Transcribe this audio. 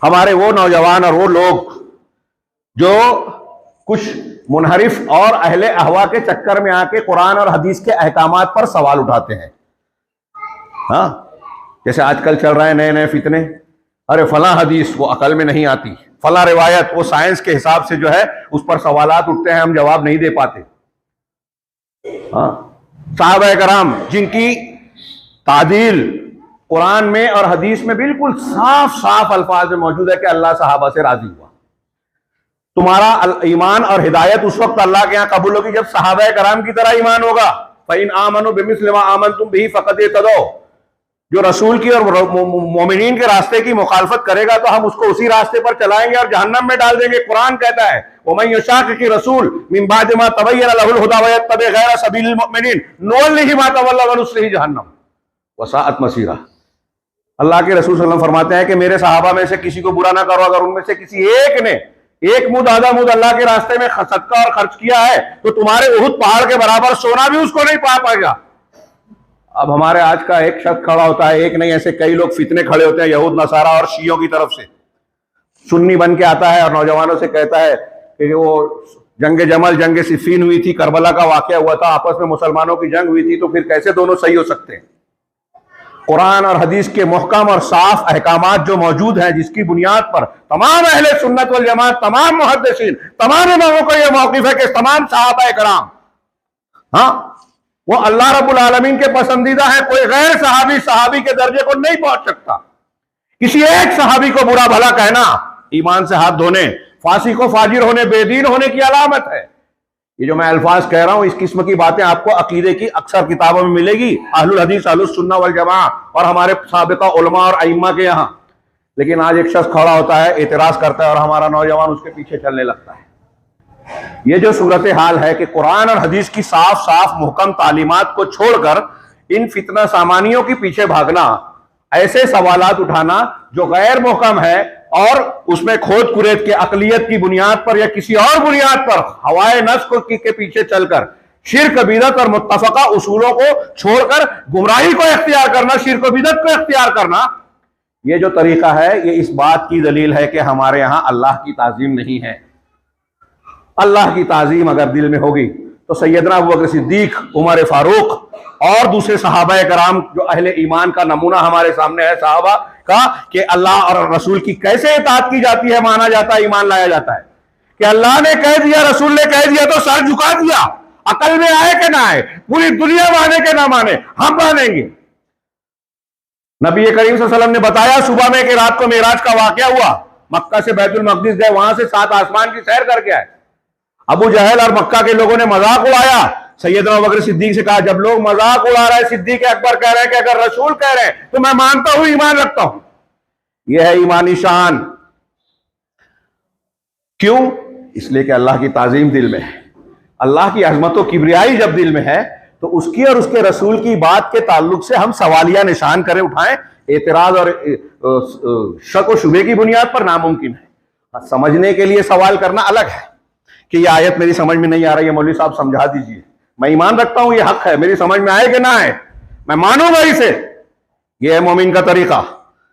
ہمارے وہ نوجوان اور وہ لوگ جو کچھ منحرف اور اہل اہوا کے چکر میں آ کے قرآن اور حدیث کے احکامات پر سوال اٹھاتے ہیں. ہاں جیسے آج کل چل رہے ہیں نئے نئے فتنے، ارے فلاں حدیث وہ عقل میں نہیں آتی، فلاں روایت وہ سائنس کے حساب سے جو ہے اس پر سوالات اٹھتے ہیں، ہم جواب نہیں دے پاتے. ہاں صحابہ کرام جن کی تعدیل قرآن میں اور حدیث میں بالکل صاف صاف الفاظ میں موجود ہے کہ اللہ صحابہ سے راضی ہوا. تمہارا ایمان اور ہدایت اس وقت اللہ کے ہاں قبول ہوگی جب صحابہ کرام کی طرح ایمان ہوگا. فَإِنْ آمَنُوا بِمِثْلِ مَا آمَنْتُمْ بِهِ فَقَدْ اهْتَدَوْا. جو رسول کی اور مومنین کے راستے کی مخالفت کرے گا تو ہم اس کو اسی راستے پر چلائیں گے اور جہنم میں ڈال دیں گے. قرآن کہتا ہے وَمَن يُشَاقِقِ الرَّسُولَ مِن بَعْدِ مَا تَبَيَّنَ لَهُ الْهُدَىٰ وَيَتَّبِعْ غَيْرَ سَبِيلِ الْمُؤْمِنِينَ نُوَلِّهِ مَا تَوَلَّىٰ وَنُصْلِهِ جَهَنَّمَ وَسَاءَتْ مَصِيرًا. اللہ کے رسول صلی اللہ علیہ وسلم فرماتے ہیں کہ میرے صحابہ میں سے کسی کو برا نہ کرو، اگر ان میں سے کسی ایک نے ایک مد آدھا مد اللہ کے راستے میں صدقہ اور خرچ کیا ہے تو تمہارے احد پہاڑ کے برابر سونا بھی اس کو نہیں پا پائے گا. اب ہمارے آج کا ایک شخص کھڑا ہوتا ہے، ایک نہیں ایسے کئی لوگ فتنے کھڑے ہوتے ہیں یہود نصارہ اور شیعوں کی طرف سے. سنی بن کے آتا ہے اور نوجوانوں سے کہتا ہے کہ وہ جنگ جمل جنگ صفین ہوئی تھی، کربلا کا واقعہ ہوا تھا، آپس میں مسلمانوں کی جنگ ہوئی تھی، تو پھر کیسے دونوں صحیح ہو سکتے ہیں؟ قرآن اور حدیث کے محکم اور صاف احکامات جو موجود ہیں، جس کی بنیاد پر تمام اہل سنت والجماعت، تمام محدثین، تمام اماموں کا یہ موقف ہے کہ تمام صحابہ کرام ہاں وہ اللہ رب العالمین کے پسندیدہ ہیں. کوئی غیر صحابی کے درجے کو نہیں پہنچ سکتا. کسی ایک صحابی کو برا بھلا کہنا ایمان سے ہاتھ دھونے، فاسق و فاجر ہونے، بے دین ہونے کی علامت ہے. یہ جو میں الفاظ کہہ رہا ہوں اس قسم کی باتیں آپ کو عقیدے کی اکثر کتابوں میں ملے گی، اہل الحدیث اہل السنہ والجماعہ اور ہمارے سابقہ علماء اور ائمہ کے یہاں. لیکن آج ایک شخص کھڑا ہوتا ہے، اعتراض کرتا ہے اور ہمارا نوجوان اس کے پیچھے چلنے لگتا ہے. یہ جو صورتحال ہے کہ قرآن اور حدیث کی صاف صاف محکم تعلیمات کو چھوڑ کر ان فتنہ سامانیوں کے پیچھے بھاگنا، ایسے سوالات اٹھانا جو غیر محکم ہے اور اس میں کھود کرید کے عقلیت کی بنیاد پر یا کسی اور بنیاد پر ہوائے نفس کے پیچھے چل کر شرک بدعت اور متفقہ اصولوں کو چھوڑ کر گمراہی کو اختیار کرنا، شرک و بدعت کو اختیار کرنا، یہ جو طریقہ ہے یہ اس بات کی دلیل ہے کہ ہمارے یہاں اللہ کی تعظیم نہیں ہے. اللہ کی تعظیم اگر دل میں ہوگی تو سیدنا ابوبکر صدیق، عمر فاروق اور دوسرے صحابہ کرام جو اہل ایمان کا نمونہ ہمارے سامنے ہے صحابہ کا، کہ اللہ اور رسول کی کیسے اطاعت کی جاتی ہے، مانا جاتا ہے، ایمان لایا جاتا ہے کہ اللہ نے کہہ دیا، رسول نے کہہ دیا تو سر جھکا دیا. عقل میں آئے کہ نہ آئے، پوری دنیا مانے کہ نہ مانے، ہم مانیں گے. نبی کریم صلی اللہ علیہ وسلم نے بتایا صبح میں کہ رات کو معراج کا واقعہ ہوا، مکہ سے بیت المقدس گئے، وہاں سے 7 آسمان کی سیر کر کے آئے. ابو جہل اور مکہ کے لوگوں نے مذاق اڑایا. سیدنا ابوبکر صدیق سے کہا جب لوگ مذاق اڑا رہے ہیں، صدیق اکبر کہہ رہے ہیں کہ اگر رسول کہہ رہے ہیں تو میں مانتا ہوں، ایمان رکھتا ہوں. یہ ہے ایمانی شان. کیوں؟ اس لیے کہ اللہ کی تعظیم دل میں ہے. اللہ کی عظمت و کبریائی جب دل میں ہے تو اس کی اور اس کے رسول کی بات کے تعلق سے ہم سوالیہ نشان کریں اٹھائیں، اعتراض اور شک و شبے کی بنیاد پر ناممکن ہے. سمجھنے کے لیے سوال کرنا الگ ہے کہ یہ آیت میری سمجھ میں نہیں آ رہی ہے، مولوی صاحب سمجھا دیجئے. میں ایمان رکھتا ہوں یہ حق ہے، میری سمجھ میں آئے کہ نہ آئے میں مانوں گا اسے. یہ ہے مومن کا طریقہ.